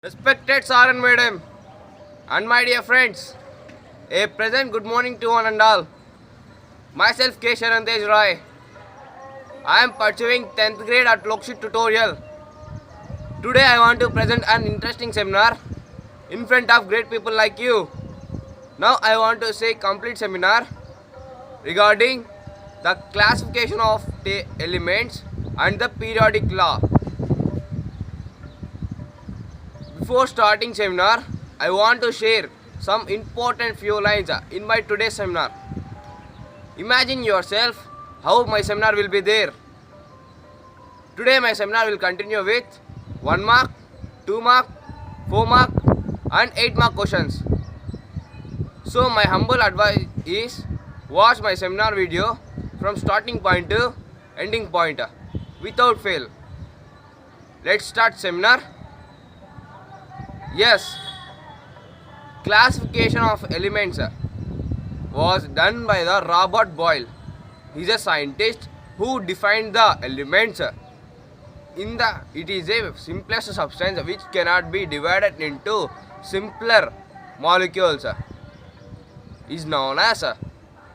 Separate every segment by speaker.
Speaker 1: Respected sir and madam, and my dear friends, a present good morning to one and all. Myself K. Sharantej Roy. I am pursuing 10th grade at Lokshit tutorial. Today I want to present an interesting seminar in front of great people like you. Now I want to say complete seminar regarding the classification of the elements and the periodic law. Before starting seminar, I want to share some important few lines in my today's seminar. Imagine yourself how my seminar will be there. Today my seminar will continue with 1 mark, 2 mark, 4 mark and 8 mark questions. So my humble advice is watch my seminar video from starting point to ending point without fail. Let's start seminar. Yes, classification of elements was done by the Robert Boyle. He is a scientist who defined the elements. It is a simplest substance which cannot be divided into simpler molecules. Is known as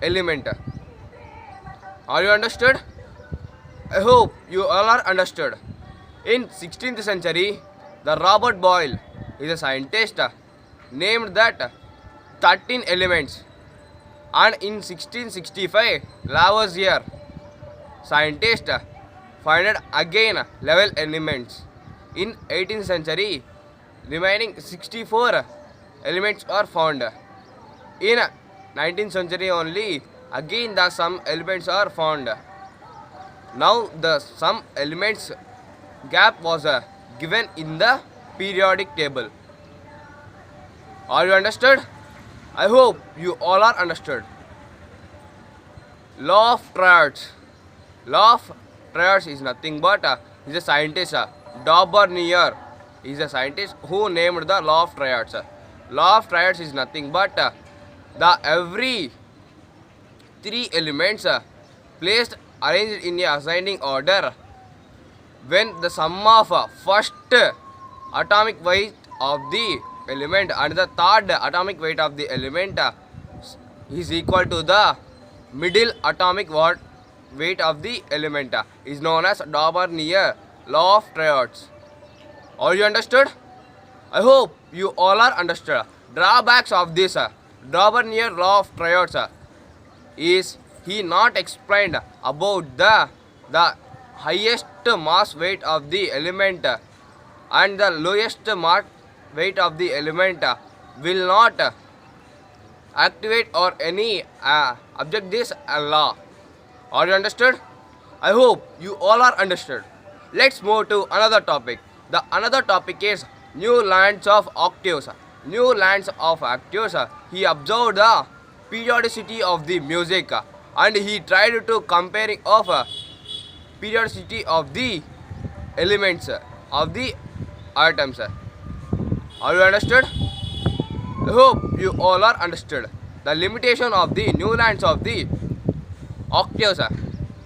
Speaker 1: element. Are you understood? I hope you all are understood. In 16th century, the Robert Boyle is a scientist named that 13 elements, and in 1665 Lavoisier scientist found again 11 elements. In 18th century remaining 64 elements are found. In 19th century only again the some elements are found. Now the some elements gap was given in the periodic table. Are you understood? I hope you all are understood. Law of triads. Law of triads is nothing but is a scientist Daubernier is a scientist who named the law of triads. Law of triads is nothing but the every three elements placed arranged in a ascending order when the sum of first atomic weight of the element and the third atomic weight of the element is equal to the middle atomic weight of the element is known as Daubernier law of triads. Are you understood? I hope you all are understood. Drawbacks of this Daubernier law of triads is he not explained about the highest mass weight of the element and the lowest mass weight of the element will not activate or any object this law. Are you understood? I hope you all are understood. Let's move to another topic. The another topic is new lines of octaves. New lines of octaves. He observed the periodicity of the music and he tried to comparing of periodicity of the elements of the atoms. Are you understood? I hope you all are understood. The limitation of the new lines of the octaves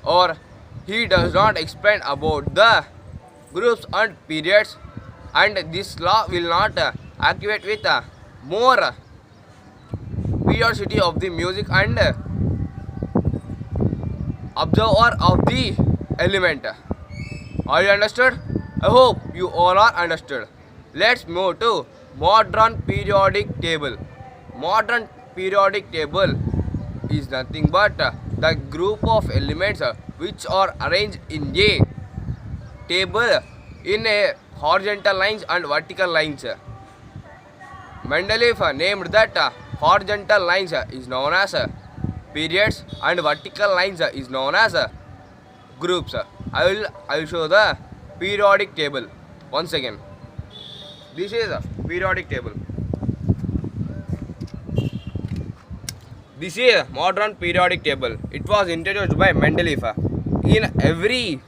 Speaker 1: or he does not explain about the groups and periods, and this law will not activate with more periodicity of the music and observer of the element. Are you understood? I hope you all are understood. Let's move to modern periodic table. Modern periodic table is nothing but the group of elements which are arranged in a table in a horizontal lines and vertical lines. Mendeleev named that horizontal lines is known as periods and vertical lines is known as groups. I will show the periodic table once again. This is a periodic table. This is a modern periodic table. It was introduced by Mendeleev. In every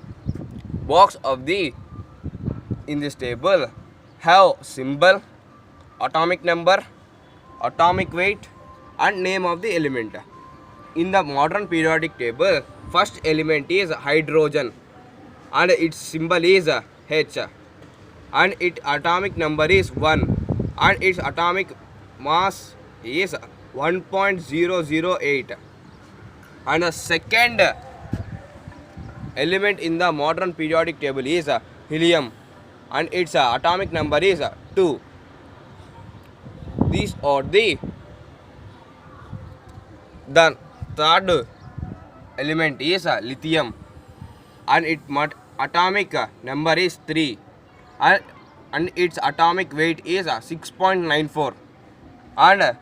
Speaker 1: box of the in this table have symbol, atomic number, atomic weight and name of the element. In the modern periodic table, first element is hydrogen and its symbol is H. and its atomic number is 1 and its atomic mass is 1.008. And the second element in the modern periodic table is helium and its atomic number is 2. These are the third element is lithium and its atomic number is 3 and its atomic weight is 6.94 and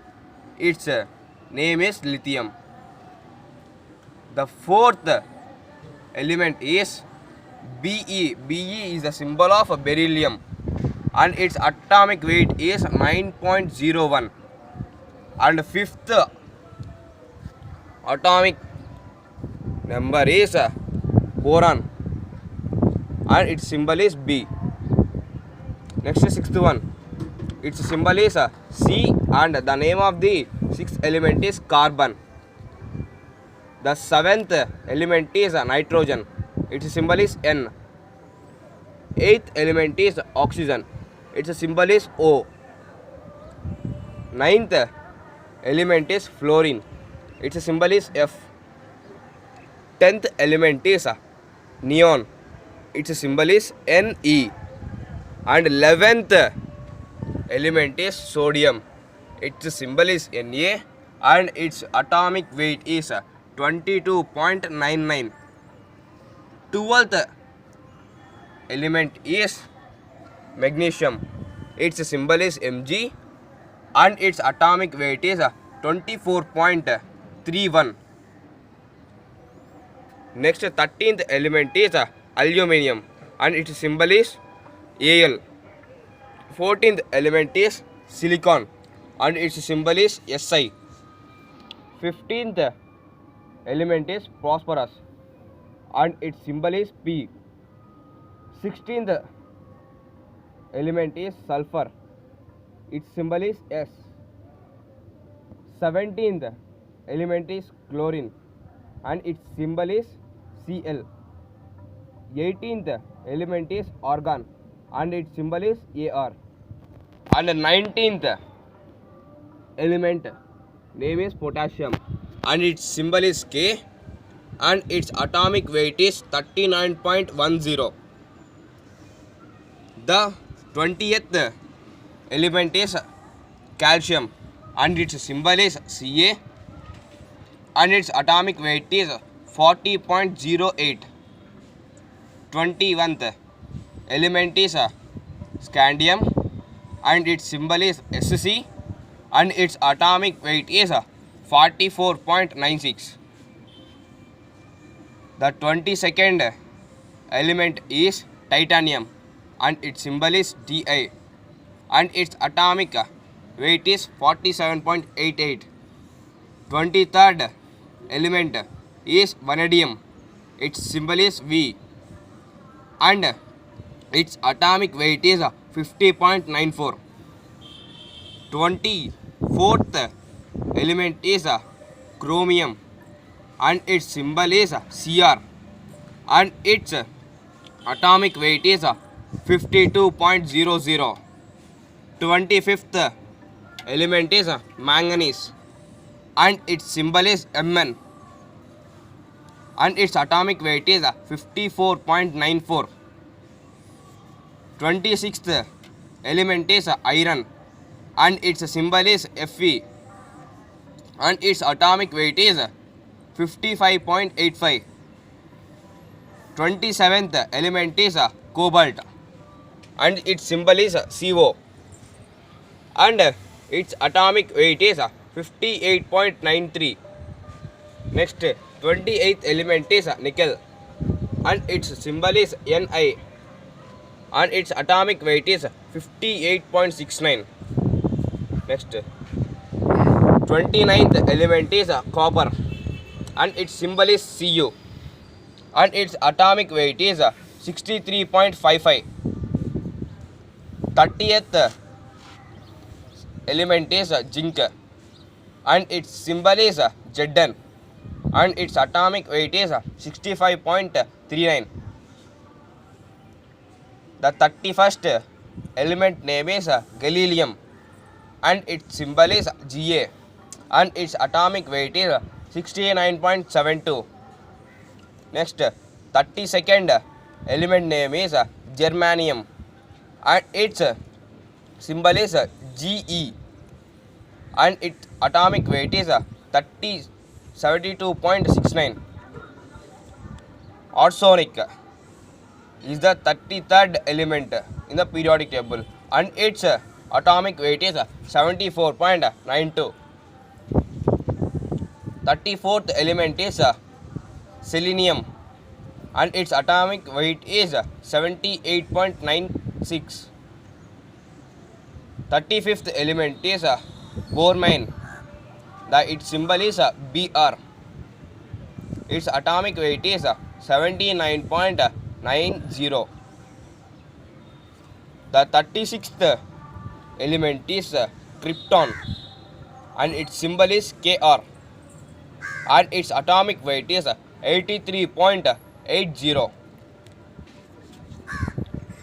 Speaker 1: its name is lithium. The fourth element is Be. Be is the symbol of beryllium and its atomic weight is 9.01. And fifth atomic number is boron and its symbol is B. Next sixth one, its symbol is C and the name of the sixth element is carbon. The seventh element is nitrogen. Its symbol is N. Eighth element is oxygen. Its symbol is O. Ninth element is fluorine. Its symbol is F. 10th element is neon. Its symbol is Ne. And 11th element is sodium. Its symbol is Na and its atomic weight is 22.99. 12th element is magnesium. Its symbol is Mg and its atomic weight is 24.31. Next 13th element is aluminum and its symbol is Al. 14th element is silicon and its symbol is Si. 15th element is phosphorus and its symbol is P. 16th element is sulfur. Its symbol is S. 17th element is chlorine and its symbol is Cl. 18th element is argon and its symbol is Ar. And 19th element name is potassium and its symbol is K and its atomic weight is 39.10. The 20th element is calcium and its symbol is Ca and its atomic weight is 40.08. 21st element is scandium and its symbol is Sc and its atomic weight is 44.96. The 22nd element is titanium and its symbol is Di and its atomic weight is 47.88. 23rd element is vanadium. Its symbol is V and its atomic weight is 50.94. 24th element is chromium and its symbol is Cr and its atomic weight is 52.00. 25th element is manganese and its symbol is Mn and its atomic weight is 54.94. 26th element is iron and its symbol is Fe and its atomic weight is 55.85. 27th element is cobalt and its symbol is Co and its atomic weight is 58.93. Next 28th element is nickel and its symbol is Ni and its atomic weight is 58.69. Next 29th element is copper and its symbol is Cu and its atomic weight is 63.55. 30th element is zinc and its symbol is Zn and its atomic weight is 65.39. The 31st element name is gallium and its symbol is Ga and its atomic weight is 69.72. Next, 32nd element name is germanium and its symbol is Ge and its atomic weight is 72.69. Arsenic is the 33rd element in the periodic table and its atomic weight is 74.92. 34th element is selenium and its atomic weight is 78.96. 35th element is bromine. Its symbol is Br. Its atomic weight is 79.90. The 36th element is krypton and its symbol is Kr and its atomic weight is 83.80.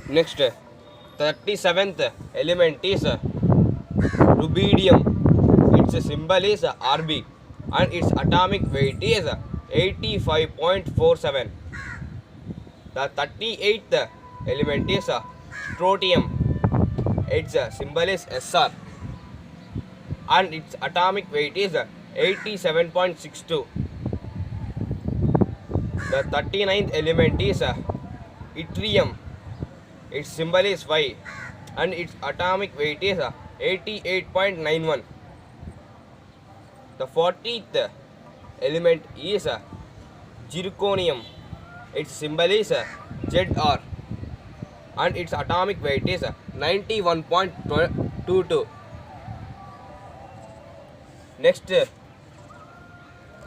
Speaker 1: Next, 37th element is rubidium. Its symbol is Rb and its atomic weight is 85.47. The 38th element is strontium. Its symbol is Sr and its atomic weight is 87.62. The 39th element is yttrium. Its symbol is Y and its atomic weight is 88.91. The 40th element is zirconium. Its symbol is Zr and its atomic weight is 91.22. Next, the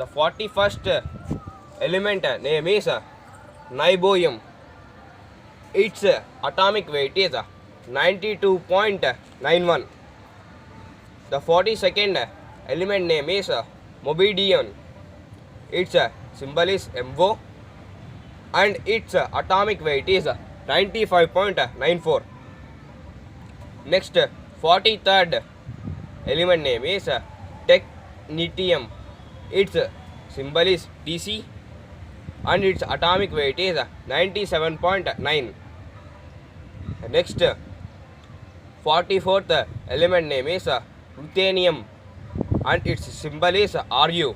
Speaker 1: 41st element name is niobium. Its atomic weight is 92.91. The 42nd element name is mobidium. Its symbol is MO and its atomic weight is 95.94. Next, 43rd element name is technetium. Its symbol is Tc and its atomic weight is 97.9. Next, 44th element name is ruthenium and its symbol is Ru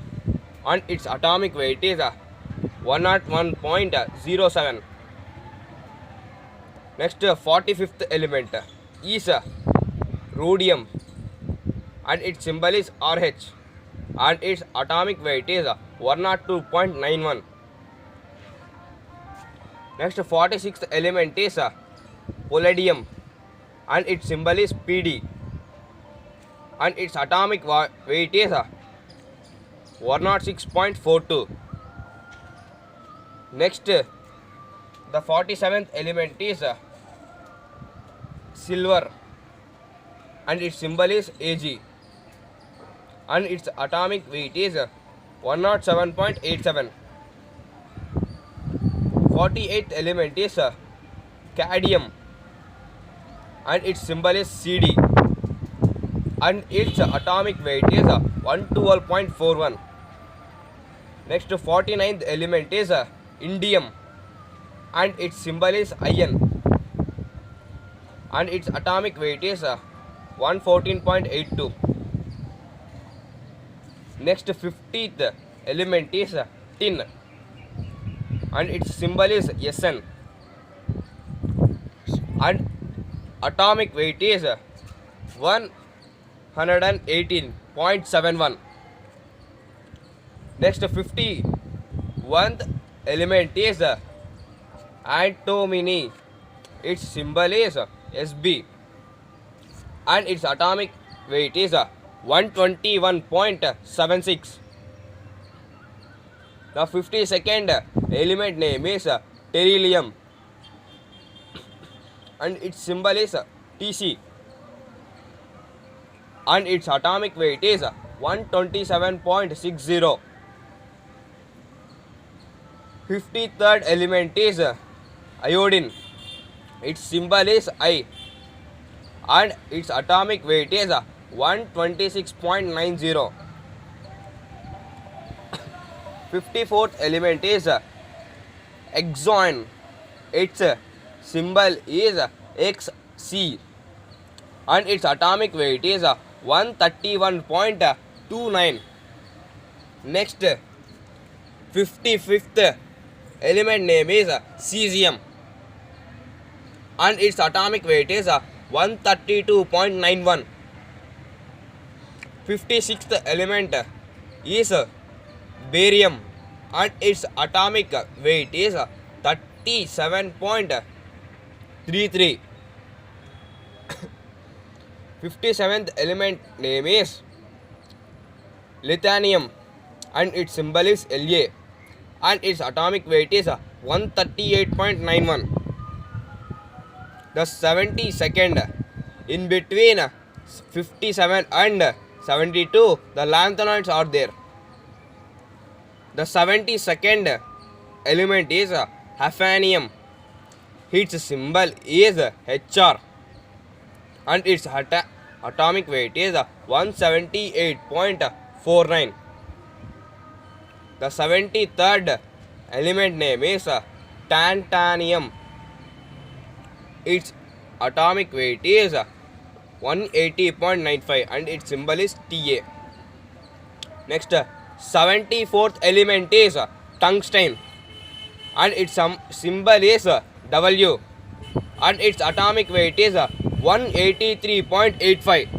Speaker 1: and its atomic weight is 101.07. Next, 45th element is rhodium and its symbol is Rh and its atomic weight is 102.91. Next, 46th element is palladium and its symbol is Pd and its atomic weight is 106.42. Next, the 47th element is silver and its symbol is Ag and its atomic weight is 107.87. 48th element is cadmium and its symbol is Cd and its atomic weight is 112.41. Next, 49th element is indium and its symbol is In and its atomic weight is 114.82. Next, 50th element is tin and its symbol is Sn and atomic weight is 118.71. Next, 51st element is antimony. Its symbol is Sb and its atomic weight is 121.76. The 52nd element name is beryllium and its symbol is Tc and its atomic weight is 127.60. 53rd element is iodine. Its symbol is I and its atomic weight is 126.90. 54th element is exon. Its symbol is Xc and its atomic weight is 131.29. Next, 55th element name is cesium and its atomic weight is 132.91. 56th element is barium and its atomic weight is 37.33. 57th element name is lithium and its symbol is La and its atomic weight is 138.91. The 72nd, in between 57 and 72, the lanthanoids are there. The 72nd element is hafnium. Its symbol is Hr and its atomic weight is 178.49. The 73rd element name is titanium. Its atomic weight is 180.95 and its symbol is Ta. Next, 74th element is tungsten and its symbol is W and its atomic weight is 183.85.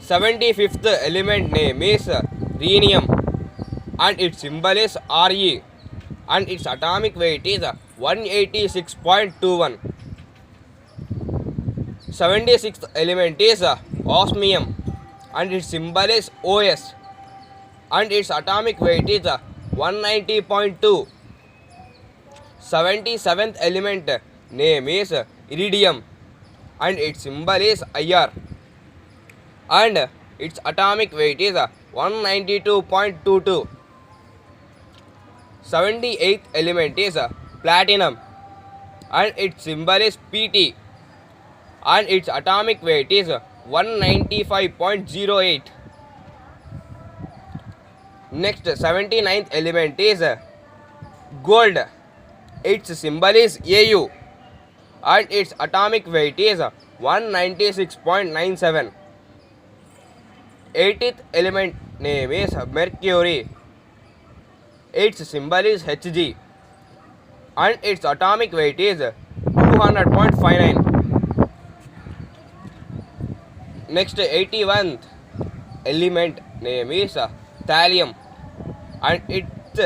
Speaker 1: 75th element name is rhenium and its symbol is Re and its atomic weight is 186.21. 76th element is osmium and its symbol is Os and its atomic weight is 190.2. 77th element name is iridium and its symbol is Ir and its atomic weight is 192.22. 78th element is platinum and its symbol is Pt and its atomic weight is 195.08. Next, 79th element is gold. Its symbol is Au and its atomic weight is 196.97. 80th element name is mercury. Its symbol is Hg and its atomic weight is 200.59. Next, 81th element name is thallium and its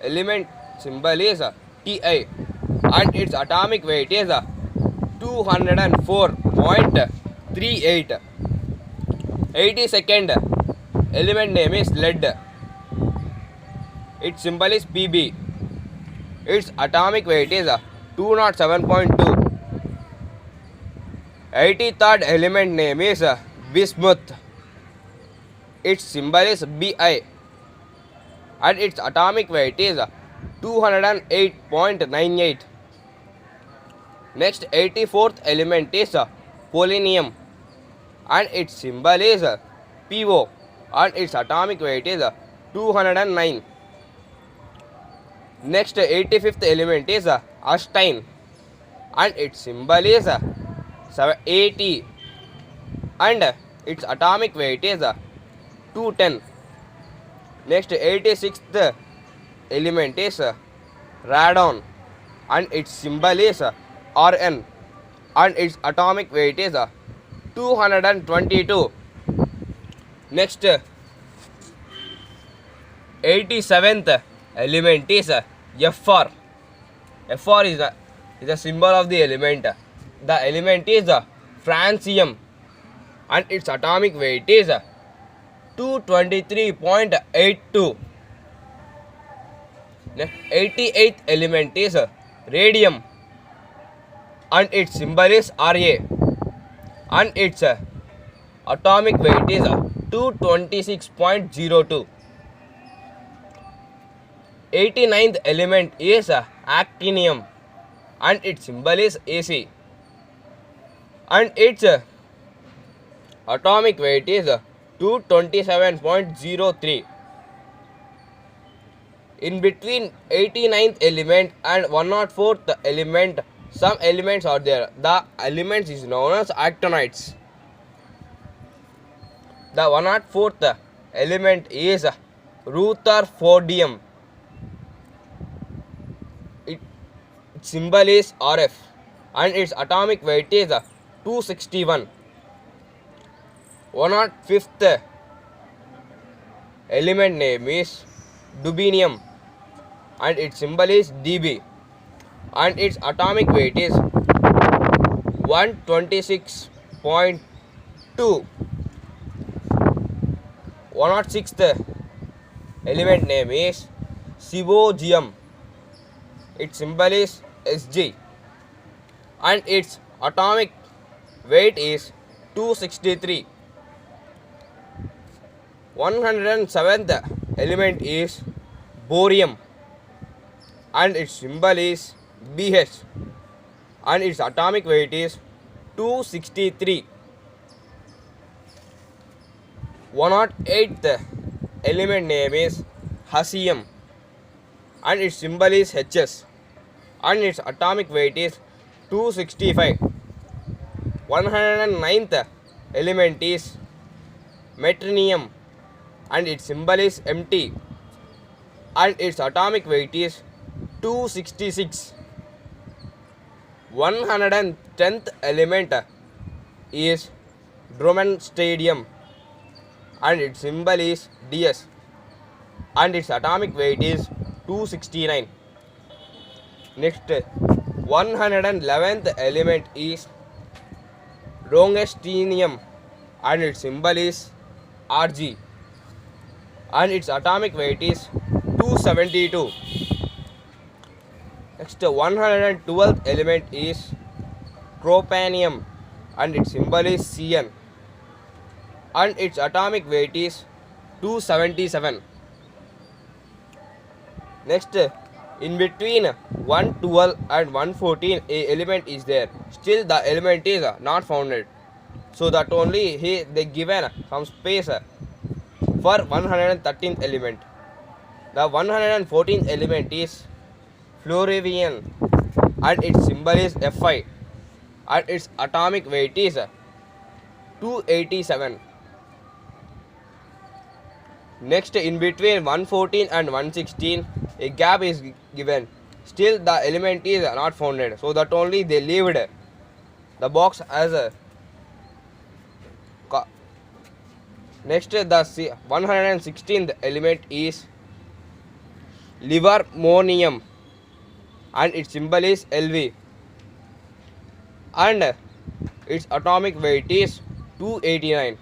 Speaker 1: element symbol is Ti and its atomic weight is 204.38. 82nd element name is lead. Its symbol is Pb. Its atomic weight is 207.2. 83rd element name is bismuth. Its symbol is Bi and its atomic weight is 208.98. Next, 84th element is polonium and its symbol is Po and its atomic weight is 209. Next, 85th element is Einstein and its symbol is 80 and its atomic weight is 210. Next, 86th element is radon and its symbol is Rn and its atomic weight is 222. Next, 87th element is Fr. Fr is the symbol of the element. The element is francium and its atomic weight is 223.82. Next, 88th element is radium and its symbol is Ra and its atomic weight is 226.02. 89th element is actinium and its symbol is Ac and its atomic weight is 227.03. In between 89th element and 104th element, some elements are there. The elements is known as actinides. The 104th element is rutherfordium. Its symbol is Rf and its atomic weight is 261. 105th element name is dubinium and its symbol is Db and its atomic weight is 126.2. 106th element name is Sibosium. Its symbol is Sg and its atomic weight is 263. 107th element is borium and its symbol is Bh and its atomic weight is 263. 108th element name is hassium and its symbol is Hs and its atomic weight is 265. 109th element is metrinium and its symbol is Mt and its atomic weight is 266. 110th element is bromastadium and its symbol is Ds and its atomic weight is 269. Next, 111th element is rongestinium and its symbol is Rg and its atomic weight is 272. Next, 112th element is tropanium and its symbol is Cn and its atomic weight is 277. Next, in between 112 and 114 a element is there. Still the element is not founded. So that only they given some space for 113th element. The 114th element is fluorivium and its symbol is Fi and its atomic weight is 287. Next, in between 114 and 116 a gap is given. Still the element is not founded. So that only they leaved the box as a. Next, the 116th element is livermonium and its symbol is Lv and its atomic weight is 289.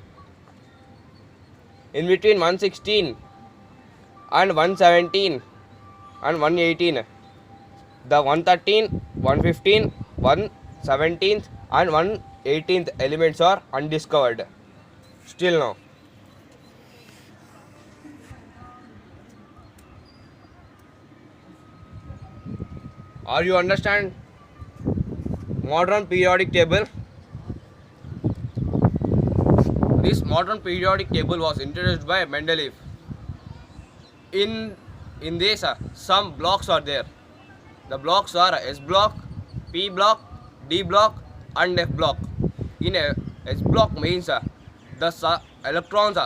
Speaker 1: In between 116 and 117 and 118, the 113, 115, 117th and 118th elements are undiscovered still now. Are you understand modern periodic table? This modern periodic table was introduced by Mendeleev. In this, some blocks are there. The blocks are S block, P block, D block, and F block. In a S block means the electrons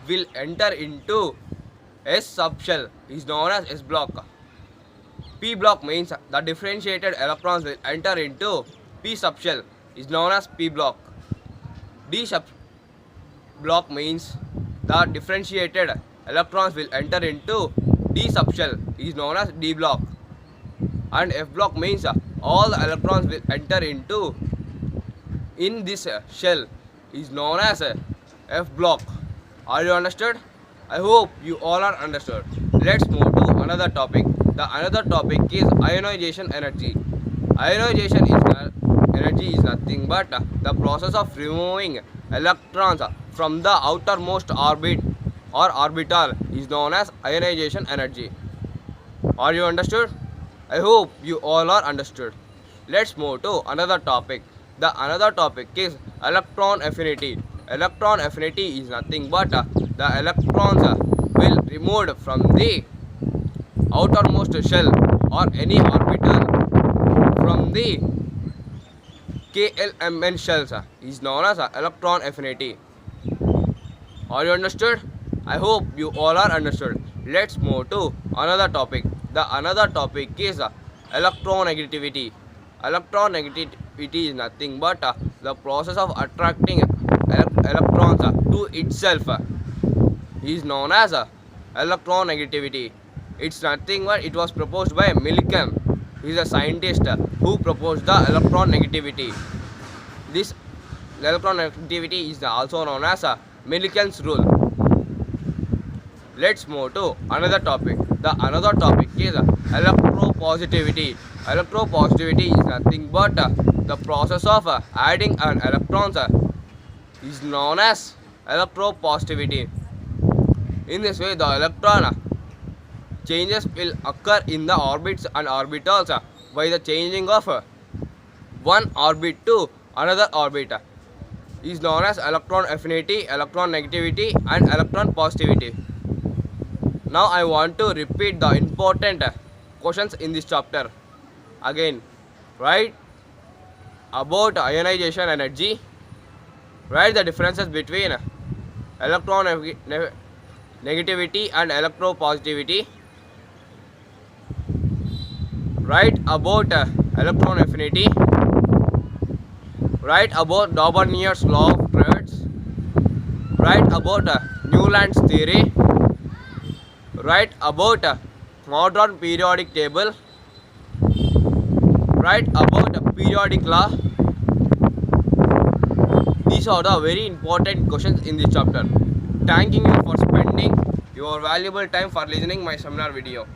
Speaker 1: will enter into S subshell is known as S block. P block means the differentiated electrons will enter into P subshell is known as P block. D block means the differentiated electrons will enter into D subshell is known as D block. And F block means all the electrons will enter into in this shell is known as F block. Are you understood? I hope you all are understood. Let's move to another topic. The another topic is ionization energy. Ionization energy is nothing but the process of removing electrons from the outermost orbit or orbital is known as ionization energy. Are you understood? I hope you all are understood. Let's move to another topic. The another topic is electron affinity. Electron affinity is nothing but the electrons will removed from the outermost shell or any orbital from the KLMN shells is known as electron affinity. Are you understood? I hope you all are understood. Let's move to another topic. The another topic is electronegativity. Electronegativity is nothing but the process of attracting electrons to itself is known as electronegativity. It's nothing but it was proposed by Millikan. He is a scientist who proposed the electronegativity. This electronegativity is also known as Millikan's rule. Let's move to another topic. The another topic is electropositivity. Electropositivity is nothing but the process of adding an electrons is known as electropositivity. In this way, the electron changes will occur in the orbits and orbitals by the changing of one orbit to another orbit is known as electron affinity, electron negativity and electron positivity. Now I want to repeat the important questions in this chapter again. Write about ionization energy. Write the differences between electron negativity and electropositivity. Write about electron affinity. Write about Daubenier's law of trades. Write about Newland's theory. Write about modern periodic table. Write about periodic law. These are the very important questions in this chapter. Thanking you for spending your valuable time for listening my seminar video.